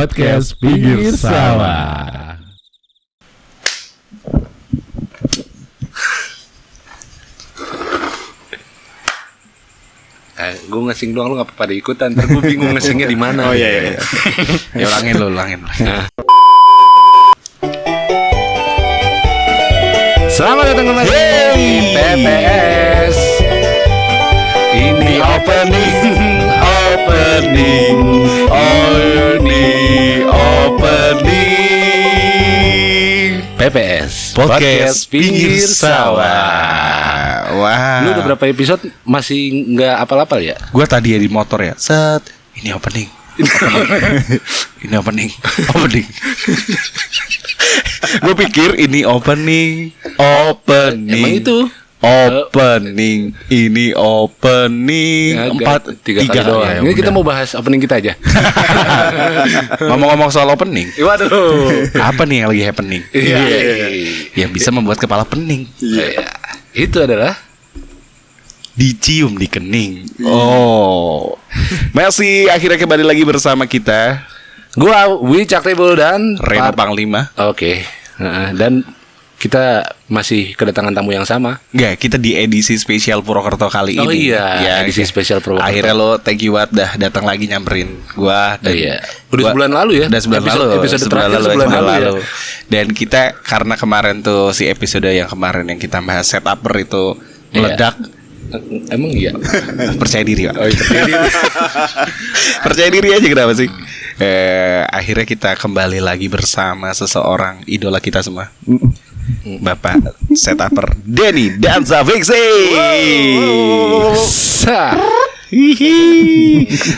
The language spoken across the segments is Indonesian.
Podcast Pinggir Sawah. Gue ngesing doang, lu gak pada ikutan. Ntar gue bingung ngesingnya di mana. Oh iya. Ya ulangin. Selamat datang kembali di PPS. Ini opening PPS Podcast Pinggir Sawah. Wah. Lu udah berapa episode masih nggak apal-apal ya? Gua tadi ya di motor ya. Set. Ini opening. Ini opening. Gue pikir ini opening. Emang itu Opening. Ini opening. Tiga kali doang. ya, ini kita mau bahas opening kita aja. Ngomong-ngomong soal opening, Waduh. apa nih yang lagi happening? Iya. Yang bisa membuat kepala pening. Iya. Itu adalah Dicium di kening. Oh. Masih akhirnya kembali lagi bersama kita, gua Wicak Tebul dan Reno Panglima. Oke. Dan kita masih kedatangan tamu yang sama. Enggak, kita di edisi spesial Purwokerto kali ini. Oh iya, ya, edisi spesial Purwokerto. Akhirnya lo thank you banget dah datang lagi nyamperin gua dan iya. Udah sebulan lalu ya. Udah sebulan lalu. Episode terakhir sebulan lalu. Ya. Dan kita karena kemarin tuh si episode yang kemarin yang kita bahas setuper itu meledak. Emang iya. Percaya diri, Pak. Oh, iya. Percaya diri aja, kenapa sih? Akhirnya kita kembali lagi bersama seseorang idola kita semua. Bapak setuper Denny Danza Fiksi.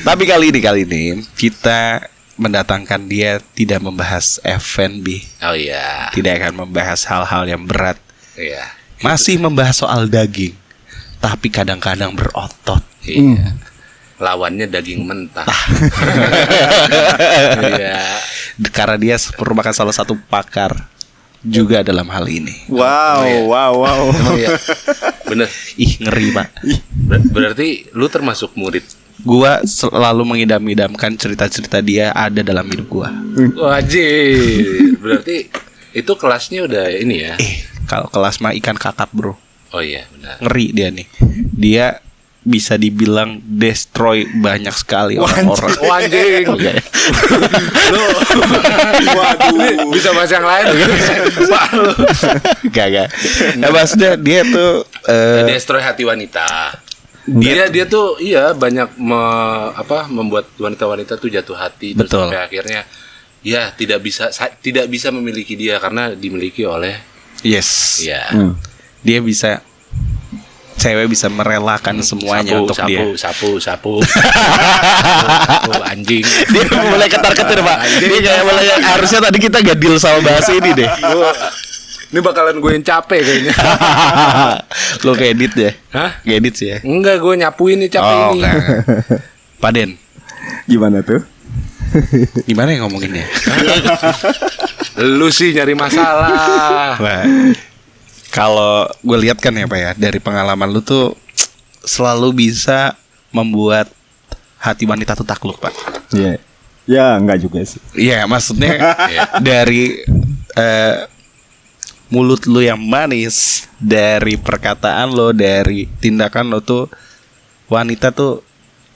Tapi kali ini kita mendatangkan dia tidak membahas F&B. Oh iya. Tidak akan membahas hal-hal yang berat. Iya. Masih membahas soal daging, tapi kadang-kadang berotot. Iya. Lawannya daging mentah. Iya. Karena dia merupakan salah satu pakar juga dalam hal ini. Wow. Emang iya. Bener. Ih, ngeri, Pak. Berarti lu termasuk murid. Gua selalu mengidam-idamkan cerita-cerita dia ada dalam hidup gua. Wajib. Berarti itu kelasnya udah ini ya. Kalau kelas mah ikan kakap, bro. Oh iya, benar. Ngeri dia nih. Dia bisa dibilang destroy banyak sekali orang-orang. Anjing. Waduh. Bisa bahas yang lain. Pak lu. Gak. Nah, maksudnya dia tuh destroy hati wanita. Dia tuh iya banyak membuat wanita-wanita tuh jatuh hati. Terus Betul. sampai akhirnya ya tidak bisa memiliki dia karena dimiliki oleh yes. ya. Dia bisa, cewek bisa merelakan semuanya untuk dia. Sapu, anjing. Dia mulai ketar-ketir, Pak. Dia kayak mulai harusnya tadi kita gak deal sama bahas ini deh. Ini bakalan gue yang capek kayaknya. Lo kayak edit deh. Hah? Kayak edit sih ya. Enggak, gue nyapuin nih capek ini. Enggak. Pak Den, Gimana tuh? gimana ya ngomonginnya? Lu sih nyari masalah. Wah. Kalau gue lihat kan ya, Pak ya, dari pengalaman lu tuh selalu bisa membuat hati wanita tuh takluk, Pak. Iya. Ya, enggak juga sih. Iya, maksudnya dari mulut lu yang manis, dari perkataan lo, dari tindakan lo tuh wanita tuh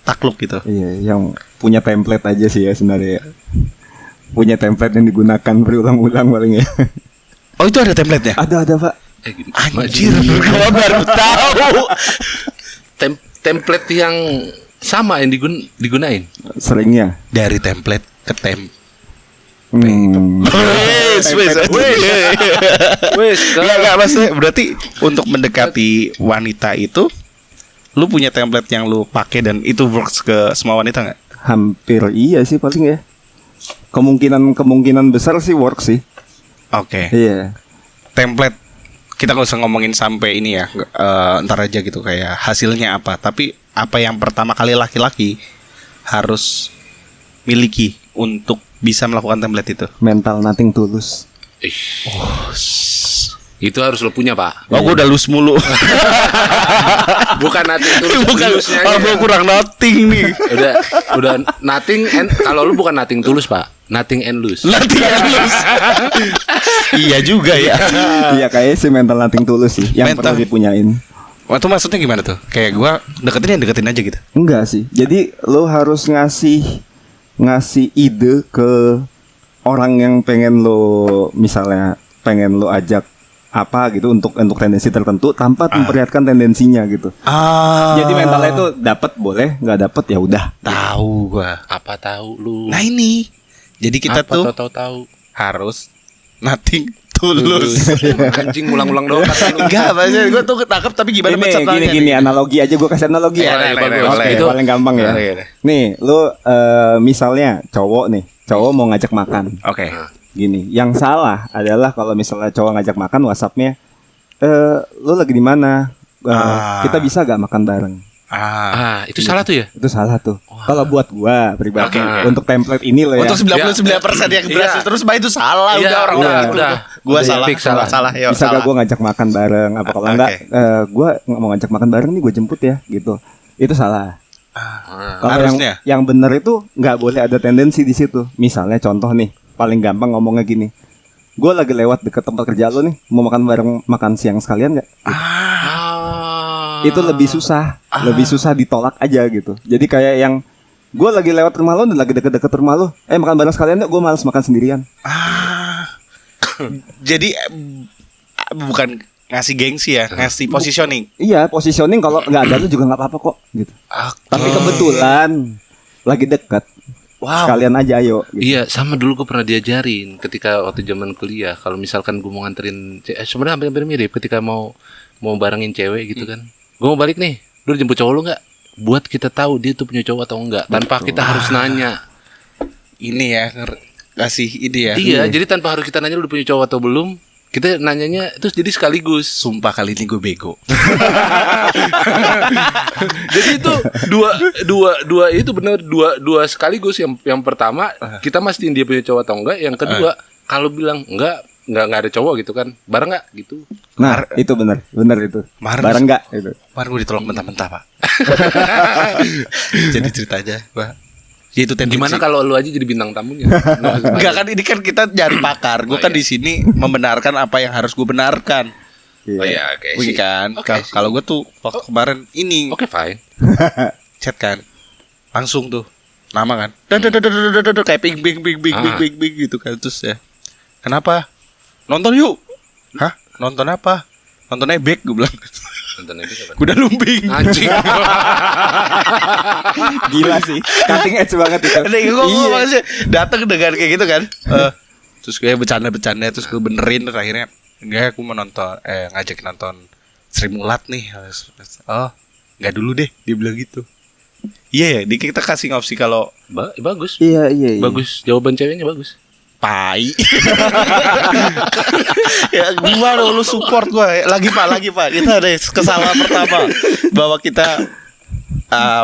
takluk gitu. Iya, yang punya template aja sih ya sebenarnya. Punya template yang digunakan berulang-ulang paling ya. Oh, itu ada template-nya? Ada, Pak. Anjir, gua baru tahu. Template yang sama yang digunain. Seringnya. Dari template ke Wes, Enggak, maksudnya berarti untuk mendekati wanita itu lu punya template yang lu pakai dan itu works ke semua wanita nggak? Hampir iya sih paling ya. Kemungkinan besar sih work sih. Oke. Iya. Template kita nggak usah ngomongin sampai ini ya, ntar aja gitu kayak hasilnya apa. Tapi apa yang pertama kali laki-laki harus miliki untuk bisa melakukan template itu? Mental nothing tulus. Itu harus lo punya, Pak. Oh, gue udah lus mulu. Bukan nothing tulus. Bukan. Tulusnya Oh, aja. gue kurang nothing nih. Udah nothing. Kalau lu bukan nothing tulus, Pak. nothing and lose. Nanti yang lulus. Iya juga ya. Iya kayaknya si mental nothing tulus sih yang Mental. perlu dipunyain. Waktu maksudnya gimana tuh? Kayak gua deketin ya deketin aja gitu. Enggak sih. Jadi lo harus ngasih ide ke orang yang pengen lo misalnya pengen lo ajak apa gitu untuk tendensi tertentu tanpa memperlihatkan tendensinya gitu. Jadi mentalnya itu dapat boleh, nggak dapat ya udah. tahu gua. Apa tahu lu? Nah ini. Jadi kita apa tuh tahu harus nothing tulus. Anjing ulang-ulang doang kata lu. Enggak, maksudnya gue tuh ketangkep tapi gimana Ini mencetaknya gini analogi aja gue kasih analogi Iya, ya. iya, Bagus. boleh, Oke, itu paling gampang ya. boleh. Nih, lu misalnya cowok mau ngajak makan. Oke. Gini, yang salah adalah kalau misalnya cowok ngajak makan WhatsApp-nya lu lagi di mana? Kita bisa gak makan bareng? Itu salah tuh ya? Itu salah tuh. Kalau buat gua pribadi Oke. untuk template ini loh ya. Untuk 99% yang berhasil Iya. terus bah itu salah Iya, udah orang udah, gitu. udah. Gua Udah, salah, fix salah. Yo, Bisa salah. gak gue ngajak makan bareng? Apa kalau Oke. enggak gue mau ngajak makan bareng nih gue jemput ya gitu. Itu salah. Kalau Harusnya. yang benar itu nggak boleh ada tendensi di situ. Misalnya contoh nih, paling gampang ngomongnya gini. Gue lagi lewat deket tempat kerja lo nih, mau makan bareng makan siang sekalian nggak? Itu lebih susah ditolak aja gitu. Jadi kayak yang gue lagi lewat rumah lo, lagi deket-deket rumah lo, makan bareng sekalian yuk, gue malas makan sendirian. Jadi bukan ngasih gengsi ya, ngasih positioning. Iya, positioning kalau nggak ada tuh juga nggak apa-apa kok gitu. Tapi kebetulan lagi dekat. Wow. Sekalian aja ayo gitu. Iya, sama dulu gue pernah diajarin ketika waktu zaman kuliah. Kalau misalkan gue mau nganterin, sebenarnya hampir mirip ketika mau barengin cewek gitu kan. Gue mau balik nih, lu jemput cowok lu nggak? Buat kita tahu dia tuh punya cowok atau enggak, tanpa kita harus nanya. Ini ya kasih ide ya. Iya, jadi tanpa harus kita nanya lu udah punya cowok atau belum. Kita nanyanya itu jadi sekaligus. Sumpah kali ini gue bego. Jadi itu dua itu benar dua sekaligus. Yang pertama kita mastiin dia punya cowok atau enggak. Yang kedua kalau bilang enggak ada cowok gitu kan, bareng nggak gitu. Nah, itu benar itu. Bareng nggak itu. Kemarin gue ditolak mentah-mentah pak. Jadi cerita aja pak. Ya itu tendensi. Gimana kalau lu aja jadi bintang tamunya? Enggak kan ini kan kita nyari pakar. Gue kan di sini membenarkan apa yang harus gue benarkan. Oh iya, oke. Wih kan. Oke, Kalau gue tuh waktu kemarin ini Oke, fine. chat kan, langsung tuh nama kan, dadadadadadadadad, kayak ping gitu kan. Terus ya, kenapa? Nonton yuk. Hah? Nonton apa? Nonton Ebek gue bilang. Nonton aja kapan? Kuda lumping. Anjing. Gila sih. Cutting edge banget itu. Gue maksudnya datang dengan kayak gitu kan. Terus gue bercanda terus gue benerin terus akhirnya enggak aku mau nonton ngajakin nonton Sri Mulat nih. Oh, enggak dulu deh dia bilang gitu. Iya ya, kita kasih opsi kalau Bagus. Iya. Bagus. Jawaban ceweknya bagus. pai. Ya gimana lu support gue. Lagi pak kita ada kesalahan pertama bahwa kita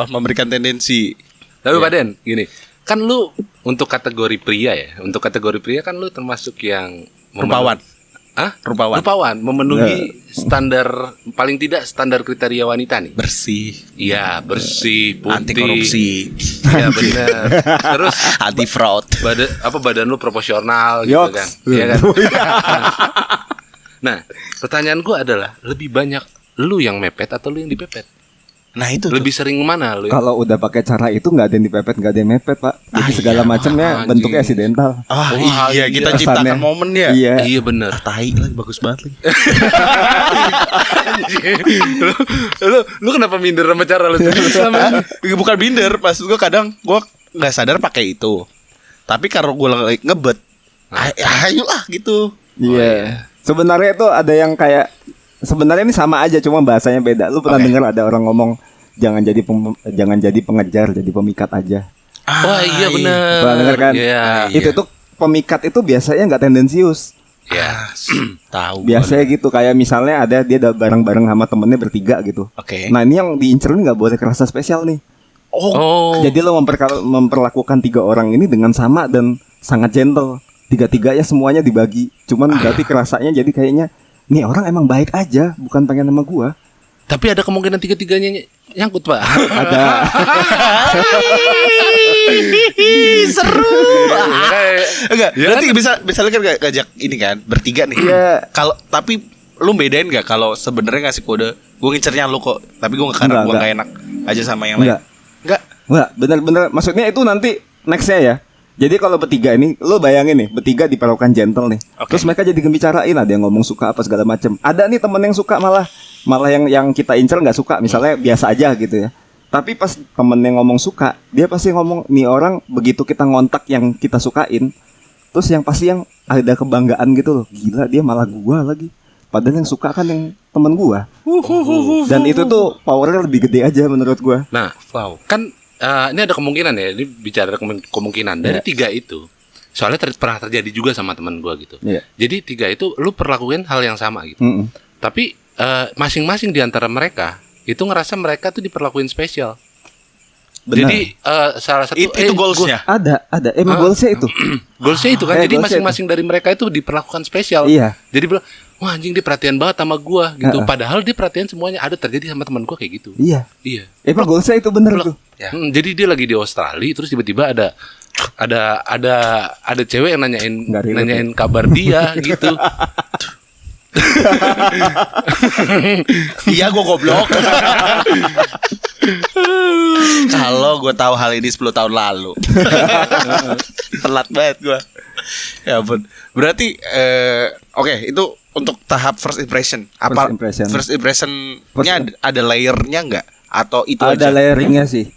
memberikan tendensi. Tapi Pak Den, gini, kan lu untuk kategori pria ya, untuk kategori pria kan lu termasuk yang Rupawan. Rupawan memenuhi standar, paling tidak standar kriteria wanita nih. Bersih, Iya, bersih, putih, anti korupsi, iya benar. Terus anti fraud. badan lu proporsional gitu Yoks. kan. Iya kan? Nah, pertanyaan gua adalah lebih banyak lu yang mepet atau lu yang dipepet? Nah itu Lebih sering mana lu? Kalau udah pakai cara itu nggak ada yang dipepet, nggak ada yang mepet pak. Jadi segala macamnya anjing. bentuknya accidental. Ah Wah, iya, iya. kita Kesannya. ciptakan momen ya. Iya. Iya benar. Tai lagi bagus banget lagi. lu kenapa minder sama cara lu sama? Bukan binder, maksud gue kadang gue nggak sadar pakai itu. Tapi kalau gue lagi ngebet, ayo lah gitu. Iya. Sebenarnya itu ada yang kayak sebenarnya ini sama aja cuma bahasanya beda. Lu pernah dengar ada orang ngomong jangan jadi pengejar, jadi pemikat aja. Wah iya benar. Pernah dengar kan? Iya. Itu tuh pemikat itu biasanya nggak tendensius. Ya. Tahu. Biasanya gitu kayak misalnya ada dia bareng-bareng sama temennya bertiga gitu. Oke. Nah ini yang diincer ini nggak boleh kerasa spesial nih. Oh. Jadi lo memperlakukan 3 orang ini dengan sama dan sangat gentle. Tiga-tiganya semuanya dibagi. Cuman berarti kerasanya jadi kayaknya nih orang emang baik aja, bukan pengen sama gua. Tapi ada kemungkinan tiga-tiganya nyangkut pak. Ada. Seru. Enggak, Ya berarti bisa kan ngajak ini kan bertiga nih. Iya. Kalau tapi lu bedain nggak kalau sebenarnya ngasih kode gue ngincernya lu kok, tapi gue karena gue nggak enak aja sama yang lain. Enggak. Bener-bener maksudnya itu nanti nextnya ya. Jadi kalau bertiga ini, lo bayangin nih, bertiga diperlakukan gentle nih. Oke. Terus mereka jadi dibicarain, ada yang ngomong suka apa segala macem. Ada nih temen yang suka malah yang kita incer nggak suka, misalnya biasa aja gitu ya. Tapi pas temen yang ngomong suka, dia pasti ngomong nih orang begitu kita ngontak yang kita sukain, terus yang pasti yang ada kebanggaan gitu loh. Gila dia malah gua lagi. Padahal yang suka kan yang temen gua. Dan itu tuh powernya lebih gede aja menurut gua. Nah, kan ini ada kemungkinan ya, ini bicara kemungkinan dari tiga itu. Soalnya pernah terjadi juga sama teman gua gitu. Iya. Jadi tiga itu lu perlakuin hal yang sama gitu. Tapi masing-masing di antara mereka itu ngerasa mereka tuh diperlakuin spesial. Benar. Jadi salah satu Itu goalsnya. Ada. Emang goalsnya itu. Goalsnya itu kan. Jadi goalsnya masing-masing dari mereka itu diperlakukan spesial. Iya. Jadi bilang, wah anjing dia perhatian banget sama gua gitu. Heeh. Padahal dia perhatian semuanya ada terjadi sama teman gua kayak gitu. Iya. Iya. Emang goalsnya itu bener tuh. Ya. Jadi dia lagi di Australia terus tiba-tiba ada cewek yang Nggak relate nanyain kabar dia gitu. Iya gue goblok. Kalau gue tahu hal ini 10 tahun lalu. Telat banget gue. Ya ampun. Berarti oke, itu untuk tahap first impression. Apa First impression. impressionnya ada layernya nggak? Atau itu Ada aja? layeringnya sih.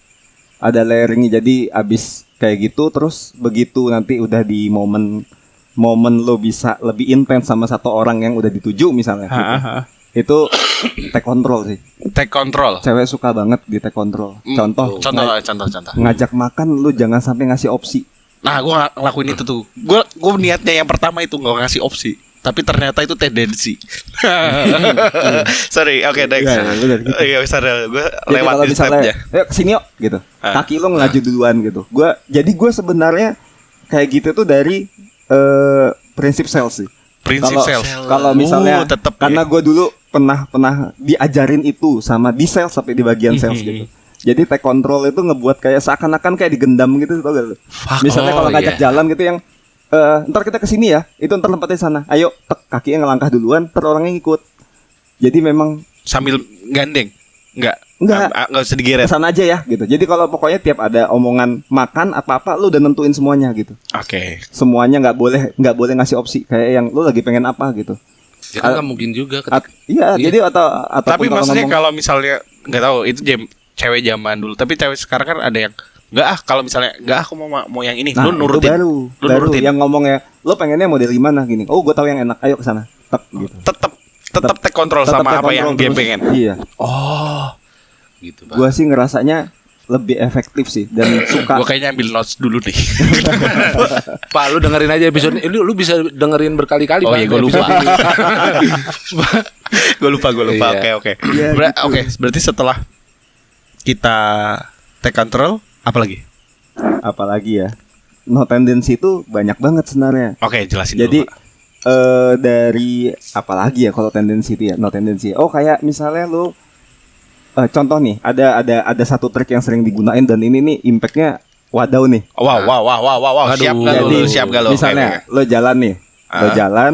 Ada layeringnya, jadi abis kayak gitu terus begitu nanti udah di momen lo bisa lebih intens sama satu orang yang udah dituju misalnya gitu. Itu take control sih. Take control. Cewek suka banget di take control. Contoh Contoh. ngajak makan lu jangan sampai ngasih opsi. Nah, gue ngelakuin itu tuh. Gue niatnya yang pertama itu nggak ngasih opsi, tapi ternyata itu tendensi. Sorry, oke, next. Ya, bener gitu. Iya, sorry, gue Jadi kalau lewatin misalnya, stepnya. yuk kesini yuk gitu. Kaki lo ngelaju duluan gitu. Gue sebenarnya kayak gitu tuh dari prinsip sales sih. Prinsip sales. Kalau misalnya tetep karena ya. gue dulu pernah diajarin itu sama di sales sampai di bagian sales gitu. Jadi take control itu ngebuat kayak seakan-akan kayak digendam gitu, tau gak lu? Misalnya kalau ngajak jalan gitu yang ntar kita kesini ya, itu ntar tempatnya sana. Ayo, kakinya ngelangkah duluan, ntar orangnya ngikut. Jadi memang Sambil gandeng. Enggak usah digeret. kesana aja ya gitu. Jadi kalau pokoknya tiap ada omongan makan apa-apa lu udah nentuin semuanya gitu. Oke. Semuanya nggak boleh ngasih opsi kayak yang lu lagi pengen apa gitu. Ya kan nggak mungkin juga. Iya, jadi atau Tapi maksudnya ngomong, kalau misalnya nggak tahu itu cewek zaman dulu, tapi cewek sekarang kan ada yang nggak kalau misalnya nggak aku mau yang ini, nah, lu nurutin. itu Lu baru nurutin. yang ngomongnya lu pengennya model gimana gini. Oh, gue tahu yang enak. Ayo ke sana. Gitu. Tetap take control Tetep sama take apa yang control dia terus. pengen. Iya. Oh, Gitu, Pak. Gua sih ngerasanya lebih efektif sih dan suka. gue kayaknya ambil notes dulu nih. Pak, lu dengerin aja episode ini. Lu bisa dengerin berkali-kali. Oh Pak, iya, gue lupa. episode ini. Gue lupa. Iya. Oke. Iya, gitu. Oke, berarti setelah kita take control, apa lagi? Apalagi ya. No tendency itu banyak banget sebenarnya. Oke, jelasin Jadi dulu, Pak. dari apalagi ya kalau tendensi itu ya, no tendensi. Oh, kayak misalnya lu contoh nih, ada satu trik yang sering digunain dan ini nih impactnya wadaw nih. Wow. Aduh. Siap gak lo? Misalnya lo jalan nih, lo jalan,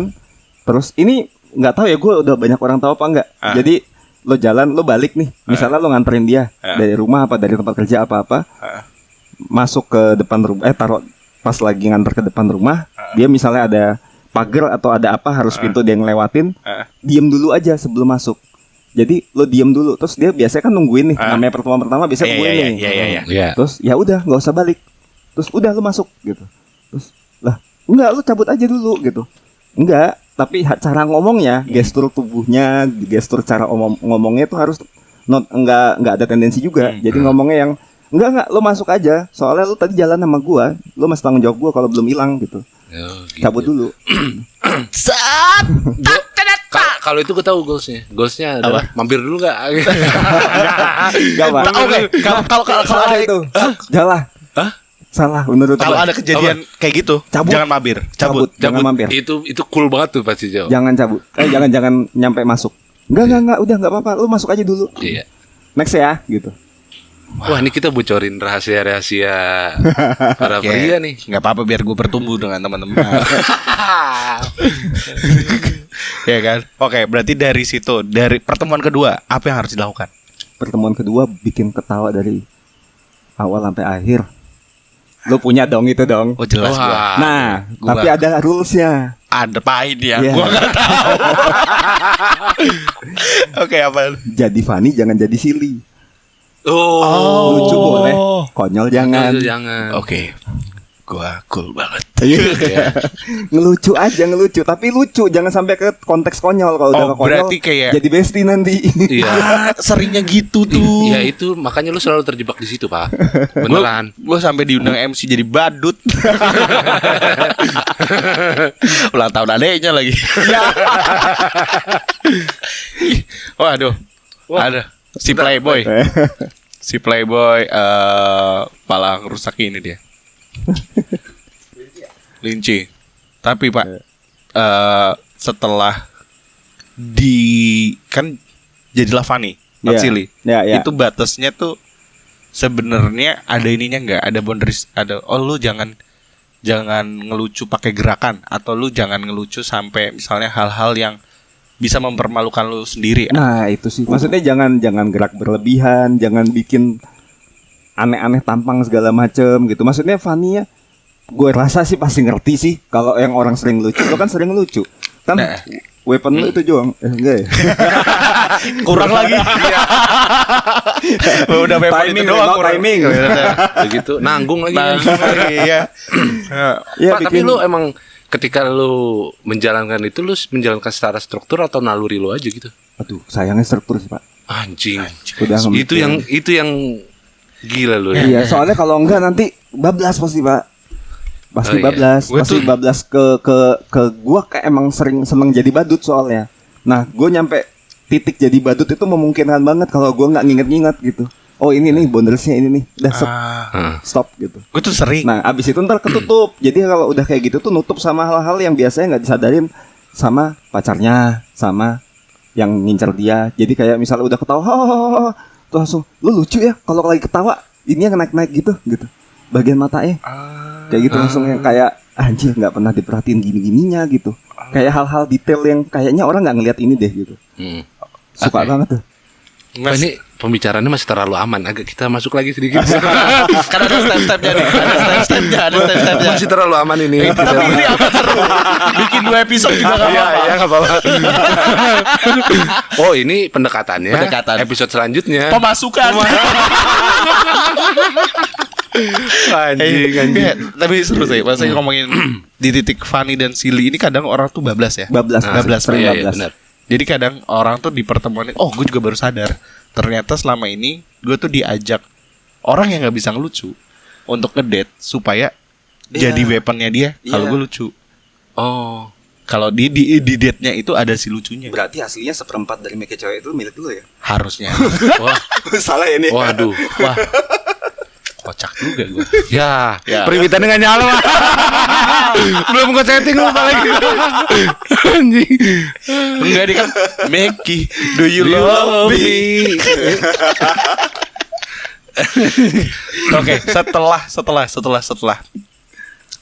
terus ini nggak tahu ya, gue udah banyak orang tahu apa enggak. Jadi lo jalan, lo balik nih, misalnya lo nganterin dia dari rumah apa dari tempat kerja apa, masuk ke depan rumah, taruh pas lagi nganter ke depan rumah, dia misalnya ada pagar atau ada apa harus pintu dia ngelewatin, diem dulu aja sebelum masuk. Jadi lo diem dulu, terus dia biasanya kan nungguin nih, namanya pertemuan pertama biasanya nungguin nih. Iya. Terus ya udah nggak usah balik, terus udah lo masuk gitu. Terus lah enggak, lo cabut aja dulu gitu. Enggak, tapi cara ngomongnya, gestur tubuhnya, gestur cara ngomongnya itu harus enggak ada tendensi juga. Jadi ngomongnya yang enggak lo masuk aja, soalnya lo tadi jalan sama gua, lo masih tanggung jawab gua kalau belum hilang gitu. Oh, gitu. Cabut dulu. Saat Kalau itu gue tahu goalsnya adalah mampir dulu nggak? Enggak, Pak. Oke, kalau Salah ada itu. Salah. Hah? Salah menurut kalau gua. ada kejadian kayak gitu, Cabut. jangan mampir, cabut. Jangan mampir. Itu cool banget tuh pasti jauh. Jangan cabut. Jangan nyampe masuk. Enggak, udah enggak apa-apa. Lu masuk aja dulu. Iya. Next ya, gitu. Wah, ini kita bocorin rahasia-rahasia para pria nih. Nggak apa-apa biar gue bertumbuh dengan teman-teman. Ya kan? Oke, berarti dari situ, dari pertemuan kedua, apa yang harus dilakukan? Pertemuan kedua bikin ketawa dari awal sampai akhir. Lo punya dong itu dong. Oh jelas Wah. gua. Nah, Gua- tapi ada rulesnya. Ada pahin ya. Iya. Gua nggak tahu. Oke, apa? Jadi funny jangan jadi silly. Oh, Lucu boleh, konyol jangan. jangan. Oke. Gua cool banget. Iya. Ngelucu aja ngelucu, tapi lucu jangan sampai ke konteks konyol. Kalau udah Oh, ke konyol berarti kayak- jadi bestie nanti. Iya. Seringnya gitu tuh. Ya itu makanya lu selalu terjebak di situ, Pak. Beneran. Gue sampai diundang MC jadi badut. Ulang tahun adeknya lagi. Waduh. Ada si Playboy. Si Playboy palang rusak ini dia. Linci. Tapi Pak, setelah kan jadilah Fanny, not Iya. silly. Iya, iya. Itu batasnya tuh sebenarnya ada ininya nggak? Ada boundaries, ada. Oh lu jangan ngelucu pakai gerakan, atau lu jangan ngelucu sampai misalnya hal-hal yang bisa mempermalukan lu sendiri. Nah itu sih, maksudnya jangan gerak berlebihan, jangan bikin aneh-aneh tampang segala macem gitu. Maksudnya Fanny ya, gue rasa sih pasti ngerti sih kalau yang orang sering lucu. Lo kan sering lucu kan, Nah. weapon lo itu Joang. Enggak ya? Kurang lagi. Udah weapon Timing, itu doang, remote kurang. timing. Begitu nanggung lagi. Iya. Iya, Pak, tapi lu emang ketika lu menjalankan itu lu menjalankan secara struktur atau naluri lu aja gitu? Aduh, sayangnya struktur sih Pak. Anjing. Udah Itu yang gila lu ya. Iya, soalnya kalau enggak nanti bablas pasti Pak. Pasti Oh, iya. bablas, Gue pasti tuh- bablas ke gua kayak emang sering seneng jadi badut soalnya. Nah, gue nyampe titik jadi badut itu memungkinkan banget kalau gua nggak nginget-nginget gitu. Oh ini nih boundaries-nya ini nih, udah stop gitu. Gue tuh sering. Nah, abis itu ntar ketutup. Jadi kalau udah kayak gitu tuh nutup sama hal-hal yang biasanya nggak disadarin sama pacarnya, sama yang ngincer dia. Jadi kayak misalnya udah ketawa, tuh langsung, lu lucu ya kalau lagi ketawa, ini yang naik-naik gitu. Bagian matanya. Kayak gitu langsung yang kayak anjir nggak pernah diperhatiin gini-gininya gitu. Kayak hal-hal detail yang kayaknya orang nggak ngeliat ini deh gitu. Suka Oke. banget tuh. Wah, ini pembicaraannya masih terlalu aman. Agak kita masuk lagi sedikit. Karena ada step-stepnya nih. Ada step-stepnya. Masih terlalu aman ini. Tapi ini akan seru. Bikin 2 episode juga gak apa-apa. Iya, nggak apa-apa. Oh, ini pendekatannya. Pendekatan. Episode selanjutnya. Pemasukan. Anjing. Iya, tapi seru sih. Maksudnya ngomongin di titik funny dan silly ini kadang orang tuh bablas ya. Bablas, sering iya, bablas. benar. Jadi kadang orang tuh di pertemuan ini, oh gue juga baru sadar, ternyata selama ini gue tuh diajak orang yang nggak bisa ngelucu untuk ngedate supaya jadi weaponnya dia kalau Iya. gue lucu. Oh. Kalau di date-nya itu ada si lucunya. Berarti aslinya seperempat dari make cewek itu milik lu ya? Harusnya. Wah. Salah ya nih. Waduh. Wah. Kocak juga gue. Ya, Ya. permintaannya nggak nyala. Belum gue setting lupa lagi. Anjing. Enggak dia kan Meki, do you love me? Oke, setelah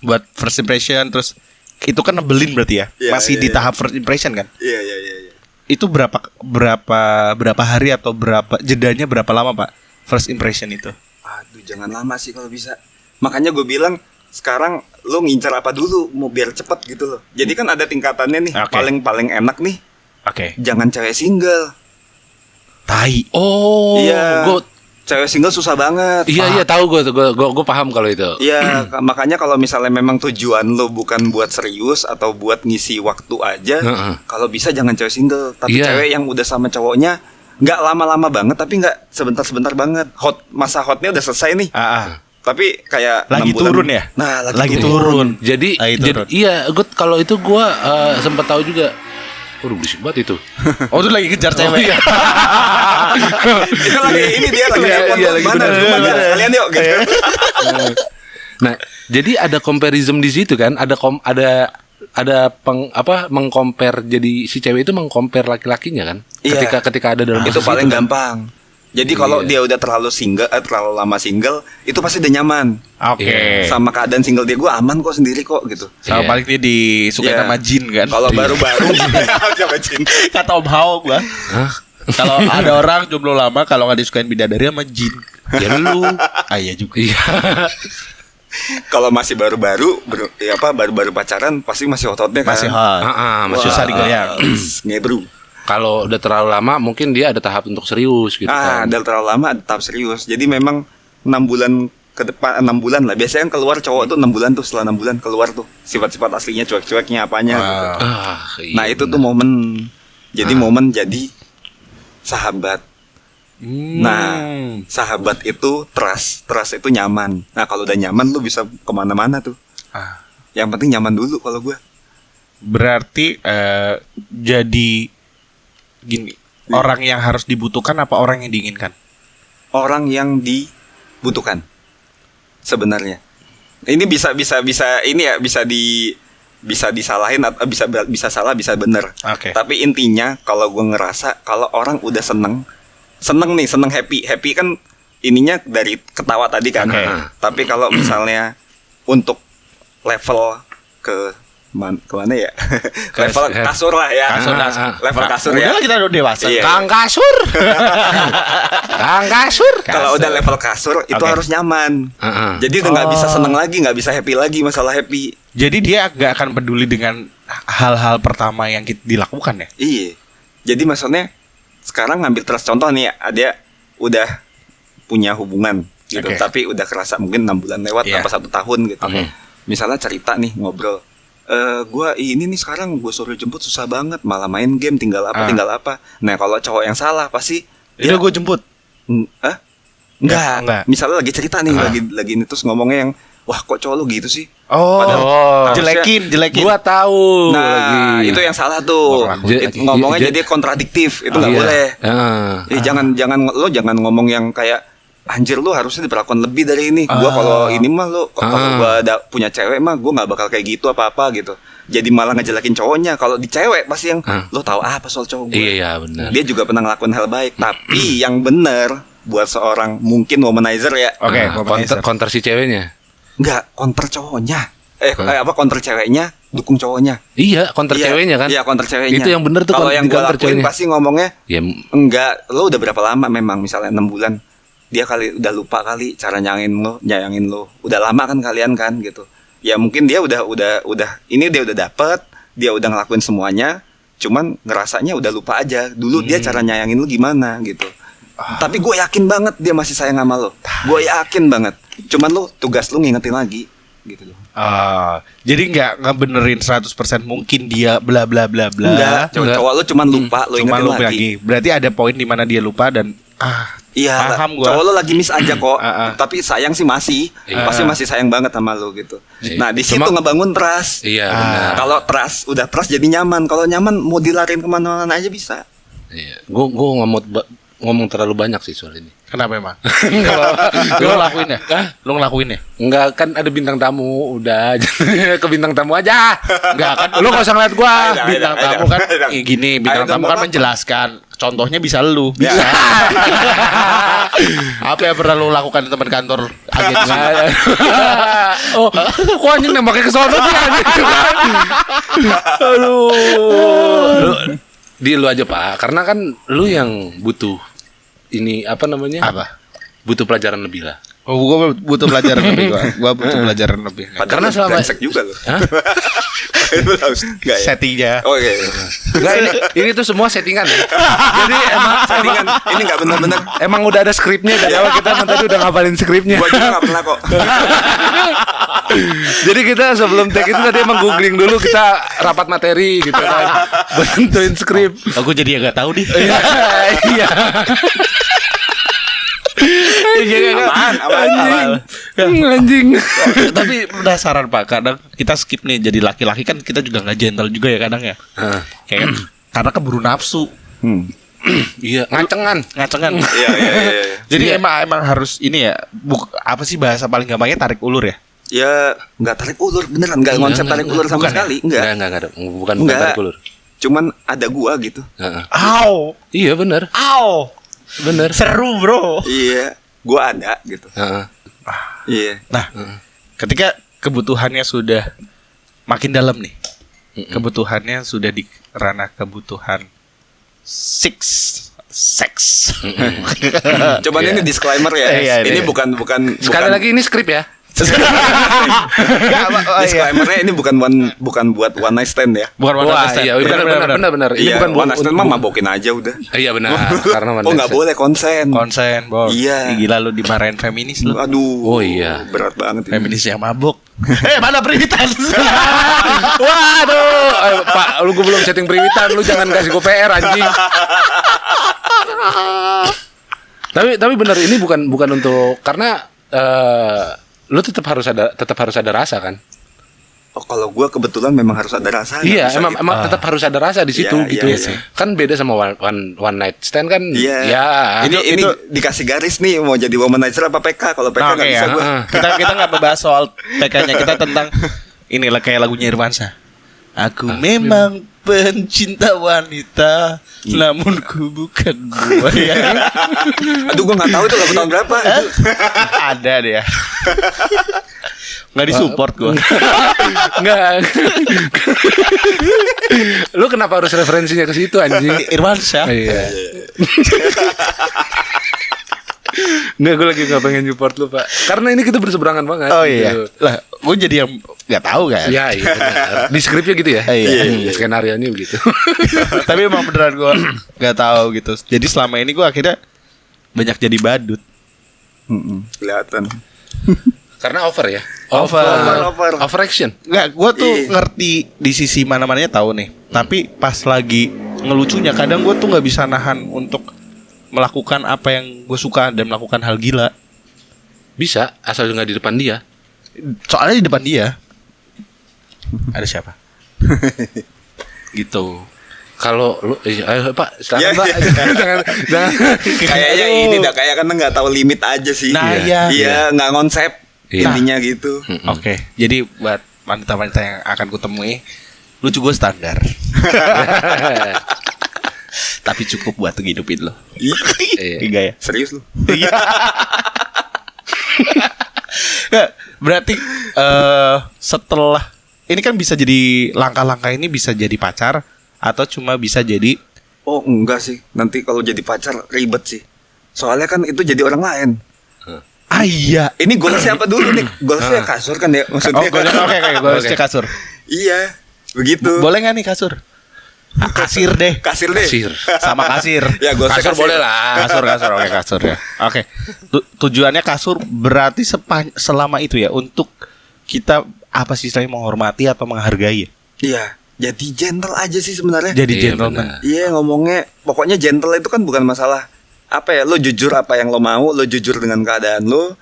buat first impression, terus itu kan nebelin berarti ya. Iya, Masih iya, di iya. tahap first impression kan? Iya. Itu berapa hari atau jedanya berapa lama, Pak? First impression itu. Aduh, jangan lama sih kalau bisa. Makanya gue bilang sekarang lo ngincar apa dulu mau biar cepet gitu loh. Jadi kan ada tingkatannya nih. Oke. Paling enak nih, Oke. jangan cewek single. Tai. Oh, Iya. Cewek single susah banget. Iya tahu gue paham kalau itu. Iya, makanya kalau misalnya memang tujuan lo bukan buat serius atau buat ngisi waktu aja, Heeh. kalau bisa jangan cewek single, tapi Iya. cewek yang udah sama cowoknya nggak lama-lama banget, tapi nggak sebentar-sebentar banget. Masa hotnya udah selesai nih, tapi kayak Lagi 6 bulan. turun ya? Nah, Lagi turun. Jadi, Lagi turun. iya, kalau itu gue sempat tahu juga. Waduh, berisik banget itu. Oh, itu lagi kejar cewek. iya. Itu lagi ini dia lagi Iya, nelpon iya, tuh, lagi mana bener, rumah bener. sekalian yuk gitu. Nah, jadi ada comparison di situ kan? Mengcompare, jadi si cewek itu mengcompare laki-lakinya kan? Iya. Ketika ada dalam Itu posisi paling kan? gampang. Jadi kalau Iya. dia udah terlalu lama single, itu pasti udah nyaman. Oke. Iya. Sama keadaan single dia, gue aman kok sendiri kok gitu. Sama Iya. paling dia disukai Iya. sama jin kan. Kalau baru-baru sama jin. Kata Om Hao gua. Kalau ada orang jomblo lama kalau nggak disukain bidadari sama jin. Ya lu. Ah iya juga. Iya. Kalau masih baru-baru baru-baru pacaran pasti masih ototnya kan. Masih hot. Masih Susah digoyang. Ngebru. Kalau udah terlalu lama mungkin dia ada tahap untuk serius gitu kan. Udah terlalu lama tetap serius. Jadi memang 6 bulan ke depan 6 bulan lah. Biasanya kan keluar cowok tuh 6 bulan tuh, setelah 6 bulan keluar tuh sifat-sifat aslinya, cuek-cueknya apanya gitu. Iya, Nah, itu tuh momen. Jadi momen jadi sahabat. Nah, sahabat itu trust itu nyaman. Nah, kalau udah nyaman lu bisa kemana-mana tuh. Ah. Yang penting nyaman dulu kalau gue. Berarti jadi gini, orang yang harus dibutuhkan apa orang yang diinginkan? Orang yang dibutuhkan sebenarnya. Ini bisa ini ya bisa disalahin atau bisa salah bisa bener. Oke. Tapi intinya kalau gue ngerasa kalau orang udah seneng happy kan ininya dari ketawa tadi kan. Oke. Tapi kalau misalnya untuk level kemana ya? Level kasur lah ya. Level kasur ya. Udah lah, kita udah dewasa. Iya. Kang kasur. Kang kasur. Kalau udah level kasur itu Oke. harus nyaman. Heeh. Jadi udah nggak bisa seneng lagi, nggak bisa happy lagi, masalah happy. Jadi dia gak akan peduli dengan hal-hal pertama yang kita dilakukan ya. Iya. Jadi maksudnya sekarang ngambil terus contoh nih ya, ada udah punya hubungan gitu, Oke. tapi udah kerasa mungkin 6 bulan lewat Iya. apa 1 tahun gitu. Oke. Misalnya cerita nih ngobrol. Gua ini nih sekarang gue suruh jemput susah banget, malah main game tinggal apa. Nah, kalau cowok yang salah pasti Udah gue jemput. Enggak. Enggak. Misalnya lagi cerita nih, lagi ini terus ngomongnya yang wah kok cowok lu gitu sih. Oh, Oh. jelekin. Gua tahu Nah, lagi. itu yang salah tuh. Gua Ngomongnya jadi kontradiktif, itu nggak Iya. boleh. Jangan Jangan ngomong yang kayak anjir lu harusnya diperlakukan lebih dari ini. Gua kalau ini mah kalau gua ada punya cewek mah gua nggak bakal kayak gitu apa-apa gitu. Jadi malah ngejelekin cowoknya. Kalau di cewek pasti yang lo tahu apa soal cowok gua. Iya benar. Dia juga pernah ngelakuin hal baik, tapi yang bener buat seorang mungkin womanizer ya. Oke, counter si ceweknya. Enggak, counter cowoknya. Counter ceweknya, dukung cowoknya. Iya, counter Iya, ceweknya kan. Iya, counter ceweknya. Itu yang bener tuh Kalau yang gue counter lakuin ceweknya. pasti ngomongnya Ya, enggak, lo udah berapa lama memang misalnya 6 bulan. Dia kali udah lupa kali cara nyayangin lo. Udah lama kan kalian kan gitu. Ya mungkin dia udah ini dia udah dapet, dia udah ngelakuin semuanya, cuman ngerasanya udah lupa aja. Dulu dia cara nyayangin lo gimana gitu. Tapi gue yakin banget dia masih sayang sama lo. Gue yakin banget. Cuman lo tugas lo ngingetin lagi gitu loh. Jadi nggak ngebenerin 100% mungkin dia bla bla bla bla. Enggak, enggak. cowok lo cuman lupa, lo Cuma ingetin lu lagi. lagi. Berarti ada poin di mana dia lupa dan Iya, paham gua. cowok lo lagi miss aja kok. Tapi sayang sih masih. Iya. Pasti masih sayang banget sama lo gitu. Iya. Nah, di situ Cuma- ngebangun trust. iya benar. Kalau udah trust jadi nyaman. Kalau nyaman mau dilarin kemana-mana aja bisa. Iya. Gua ngomong terlalu banyak sih soal ini. Kenapa emang? Lu ngelakuin ya? Lu ngelakuin ya? Enggak, kan ada bintang tamu, udah ke bintang tamu aja. Enggak kan? Lu gak usah ngeliat gua. Ayo, Bintang ayo, tamu ayo, kan ayo. gini, bintang Ayo, tamu kan apa-apa. menjelaskan. Contohnya bisa lu, bisa. Apa yang pernah lu lakukan di teman kantor agensi? Oh, kok anjing nembaknya ke sono sih anjing? Aduh. Lu aja Pak, karena kan lu yang butuh ini apa namanya? Apa? Butuh pelajaran lebih lah. Oh, gua butuh pelajaran lebih. Gua butuh pelajaran lebih. Padahal Karena selama- brengsek juga lo. Hah? Lu harus enggak ya? Settingnya. Oke. Enggak, ini tuh semua settingan ya. Jadi emang Settingan ini enggak benar-benar. emang udah ada skripnya dari awal, kita tadi udah ngapalin skripnya. Gua juga enggak pernah kok. Jadi kita sebelum take itu tadi emang googling dulu, kita rapat materi gitu kan, bentuin skrip. Aku jadi agak tahu nih. Iya. Apaan? Anjing. Tapi penasaran Pak, kadang kita skip nih jadi laki-laki kan kita juga nggak gentle juga ya kadang ya. Kayak karena keburu nafsu, Iya, ngacengan. ngacengan. Iya. Jadi emang harus ini ya, apa sih bahasa paling gampangnya tarik ulur ya? Ya enggak tarik ulur beneran, enggak konsep tarik ulur sama Bukan ya? sekali, enggak. Enggak ada. Bukan Enggak. tarik ulur. Cuman ada gua gitu. Heeh. Au, Iya benar. au. Bener. Seru, Bro. Iya, gua ada gitu. Heeh. Iya. Nah, ketika kebutuhannya sudah makin dalam nih. Kebutuhannya sudah di ranah kebutuhan seks. Coba Iya. ini disclaimer ya. Iya, ini iya. bukan Sekali lagi ini skrip ya. disclaimernya ini bukan buat one night stand ya. Bukan one Wah, night stand. iya, benar. Ini Iya, bukan one night stand mah mabokin aja udah. Iya benar, karena Oh nggak boleh konsen. Konsen, Bos. Iya. Gila lu dimarahin feminis lu. Aduh. Oh, iya. Berat banget ini. Feminis yang mabuk. Mana periwitan? Waduh, Pak, lu gue belum setting periwitan, lu jangan kasih gue PR anjing. Tapi benar ini bukan untuk karena lu tetap harus ada rasa kan? Oh kalau gua kebetulan memang harus ada rasa. Iya, nggak bisa emang, gitu. emang tetap harus ada rasa di situ Iya, gitu. iya, iya. Kan beda sama one night stand kan. Iya. Ya. Ini dikasih garis nih mau jadi womanizer apa PK? Kalau PK Nah, nggak oke bisa ya. gua. Kita nggak membahas soal PK-nya, kita tentang inilah kayak lagunya Irwansyah. Aku memang pencinta wanita, namun ku bukan buaya. Aduh gua nggak tahu itu lagu tahun berapa. Ada dia. Nggak disupport gua. Enggak. Lu kenapa harus referensinya ke situ anjing? Irwansyah. Iya. Nggak, gue lagi nggak pengen support lu Pak. Karena ini kita berseberangan banget. Oh iya. Gitu. Lah, gua jadi yang nggak tahu kan. Iya benar. Di skripnya gitu ya. Iya. Skenario-nya begitu. Tapi emang beneran gue nggak tahu gitu. Jadi selama ini gue akhirnya banyak jadi badut. Kelihatan. Karena over ya. Over. Overaction. Nggak, gue tuh Iya. ngerti di sisi mana-mananya tahu nih. Tapi pas lagi ngelucunya, kadang gue tuh nggak bisa nahan untuk melakukan apa yang gue suka dan melakukan hal gila. Bisa asal nggak di depan dia. Soalnya di depan dia ada siapa? Gitu. Kalau lu, ayo Pak, silakan Ya, Pak. ya. jangan. Kayaknya ini dah kayak kan nggak tahu limit aja sih. Nah, Iya. iya. Nggak konsep. Iya. Intinya gitu. Oke, jadi buat wanita-wanita yang akan kutemui, lucu gue standar. Tapi cukup buat ngehidupin lo. Iya. Iya ya. Serius lu? Iya. Nggak, berarti setelah ini kan bisa jadi langkah-langkah ini bisa jadi pacar atau cuma bisa jadi Oh enggak sih. Nanti kalau jadi pacar ribet sih. Soalnya kan itu jadi orang lain. iya. Ini goalsnya apa dulu nih? Goalsnya kasur kan ya maksudnya. Oke, kasur. Iya. Begitu. Boleh nggak nih kasur? Kasir deh. Kasir deh. Kasir. Sama kasir. Ya goalsnya Kasur boleh lah. Kasur, oke kasur ya. Oke. Tujuannya kasur berarti selama itu ya untuk kita apa sih istilahnya menghormati atau menghargai ya? Iya. Jadi gentle aja sih sebenarnya. Jadi Iya, gentleman. benar. Iya ngomongnya. Pokoknya gentle itu kan bukan masalah apa ya? Lo jujur apa yang lo mau. Lo jujur dengan keadaan lo.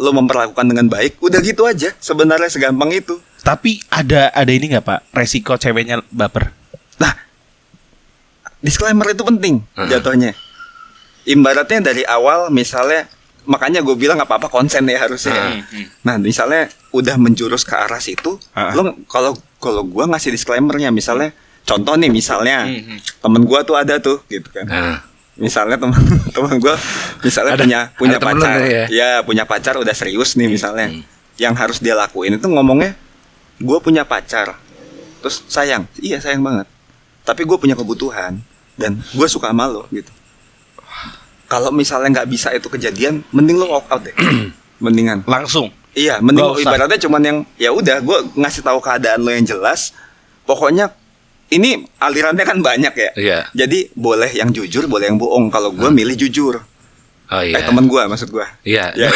Lo memperlakukan dengan baik. Udah gitu aja. Sebenarnya segampang itu. Tapi ada ini nggak Pak? Resiko ceweknya baper. Nah, disclaimer itu penting jatuhnya. Ibaratnya dari awal misalnya, makanya gue bilang nggak apa-apa konsen ya harusnya. Nah, misalnya udah menjurus ke arah situ, lo kalau gue ngasih disclaimernya, misalnya contoh nih misalnya temen gue tuh ada tuh gitu kan. Misalnya teman gue misalnya punya ada temen lu pacar, nih ya punya pacar udah serius nih misalnya. Yang harus dia lakuin itu ngomongnya, gue punya pacar, terus sayang, iya sayang banget. Tapi gue punya kebutuhan dan gue suka sama lo gitu. Kalau misalnya nggak bisa itu kejadian, mending lo walk out deh. Mendingan. Langsung. Iya, mending Nggak usah. ibaratnya cuman yang ya udah gue ngasih tahu keadaan lo yang jelas. Pokoknya ini alirannya kan banyak ya. Iya. Jadi boleh yang jujur, boleh yang bohong. Kalau gue milih jujur. Oh iya. Temen gue maksud gue. Iya. Ya.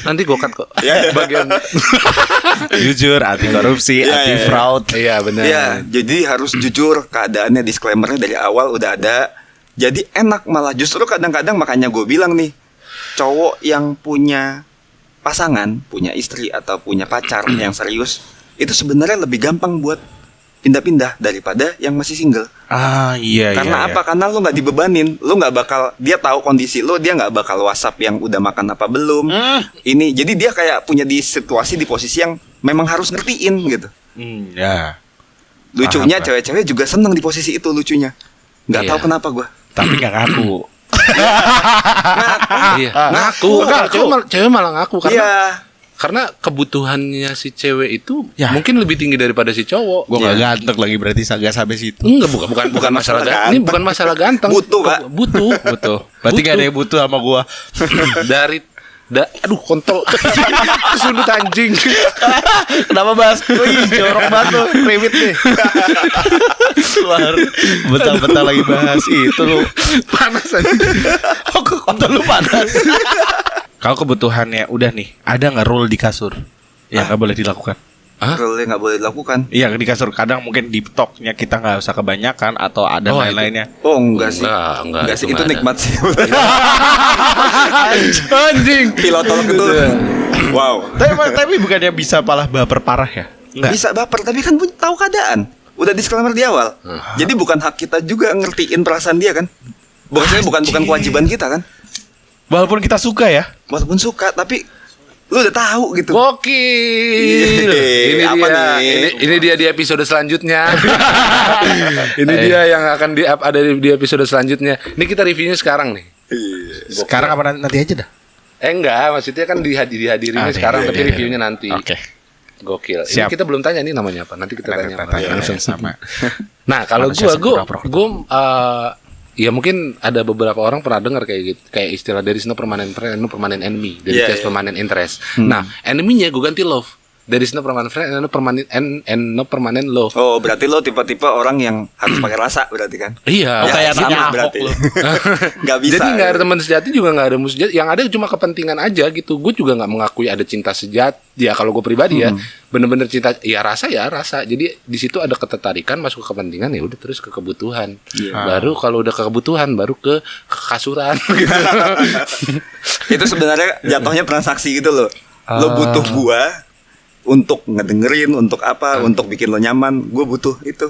Nanti gue cut kok. Iya. Bagian. Jujur, anti korupsi, Iya, anti iya. fraud. Iya benar. Iya, jadi harus jujur keadaannya, disclaimernya dari awal udah ada. Jadi enak malah justru kadang-kadang makanya gue bilang nih, cowok yang punya pasangan, punya istri atau punya pacar yang serius, itu sebenarnya lebih gampang buat pindah-pindah daripada yang masih single. Ah iya. Karena iya, apa? Karena lu nggak dibebanin, lu nggak bakal, dia tahu kondisi lu, dia nggak bakal WhatsApp yang udah makan apa belum. Ini, jadi dia kayak punya di situasi di posisi yang memang harus ngertiin gitu. Ya. Lucunya Paham, cewek-cewek juga seneng di posisi itu lucunya. Nggak Iya. tahu kenapa gue. Tapi nggak ngaku. Iya, ngaku. Cewek malah ngaku karena Iya. karena kebutuhannya si cewek itu Ya. mungkin lebih tinggi daripada si cowok. Gue nggak ganteng lagi berarti nggak sampai situ. Enggak, bukan masalah masalah ini bukan masalah ganteng. Butuh, Pak. Butuh. Betul. Berarti nggak ada yang butuh sama gue. Dari aduh kontol kesundut anjing. Kenapa bahas? Wih, jorok banget tuh, ribet nih. Keluar, betah-betah lagi bahas itu lu. Panas aja. Oh, kontol lu panas. Kalau kebutuhannya udah nih, ada nggak rule di kasur yang nggak boleh dilakukan? Rule yang nggak boleh dilakukan. Iya, di kasur kadang mungkin di toknya kita nggak usah kebanyakan atau ada Oh, lain-lainnya. Oh enggak sih. Enggak, sih, itu itu nggak ada. nikmat sih. Anjing. Pilotol itu. Wow. Tapi bukannya bisa malah baper parah ya? Enggak. Bisa baper tapi kan tahu keadaan. Udah disclaimer di awal. Jadi bukan hak kita juga ngertiin perasaan dia kan. Bukan kewajiban kita kan. Walaupun kita suka ya. Walaupun suka tapi lu udah tahu gitu. Gokil. Ini Apa dia. nih? Ini dia di episode selanjutnya. Ini dia yang akan di-up ada di episode selanjutnya. Ini kita reviewnya sekarang nih. Sekarang apa nanti aja dah? Enggak, maksudnya kan dihadirinnya sekarang tapi reviewnya nanti. Oke. Gokil. Siap. Ini kita belum tanya nih namanya apa. Nanti kita tanya. Langsung sama. Nah, kalau Manusia gue pura-pura. ya mungkin ada beberapa orang pernah dengar kayak gitu, kayak istilah there is no permanent friend, no permanent enemy, there is just permanent interest. Nah, enemy-nya gue ganti love. There is no permanent friend and no permanent love. Oh, berarti lo tipe-tipe orang yang harus pakai rasa berarti kan? Iya. Oh, kayak sama Ahok berarti. lo. Gak bisa. Jadi nggak ada teman sejati juga nggak ada musuh sejati. Yang ada cuma kepentingan aja gitu. Gue juga nggak mengakui ada cinta sejati. Ya kalau gue pribadi ya, bener-bener cinta. Ya rasa. Jadi di situ ada ketertarikan masuk ke kepentingan ya udah terus ke kebutuhan. Baru kalau udah ke kebutuhan baru ke kasuran. Gitu. Itu sebenarnya jatuhnya transaksi gitu loh. Lo butuh gua untuk ngedengerin, untuk apa, untuk bikin lo nyaman. Gue butuh itu.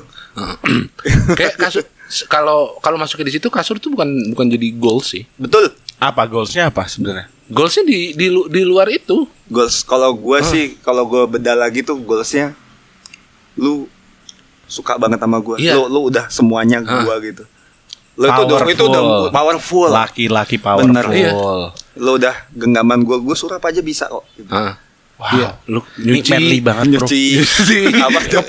Kayak kasur. Kalau masuk di situ kasur tuh bukan jadi goals sih. Betul. Apa goalsnya apa sebenarnya? Goalsnya di luar itu. Goals kalau gue sih, kalau gue beda lagi tuh goalsnya, lu suka banget sama gue. Iya. Lu udah semuanya gue gitu. Lu itu udah powerful. Laki-laki powerful. Bener. Iya. Lu udah genggaman gue surap aja bisa kok. Gitu. Wow. Iya, lu Ini manly banget, bro. Nyuci apa tuh?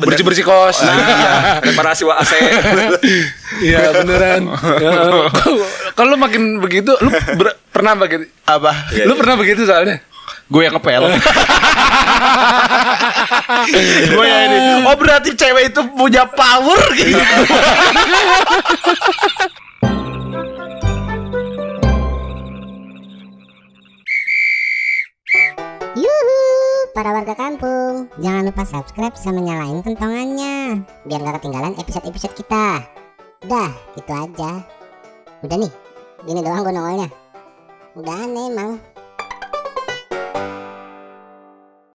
bersih kos. Nah, iya, reparasi AC. Iya beneran. Kalau lu makin begitu, lu pernah begitu? Apa? Lu pernah begitu soalnya? Gue yang ngepel. Gue yang ini. Oh berarti cewek itu punya power gitu. Yuhu, para warga kampung, jangan lupa subscribe sama nyalain kentongannya biar gak ketinggalan episode-episode kita. Udah, gitu aja. Udah nih, gini doang gue nongolnya. Udah aneh emang.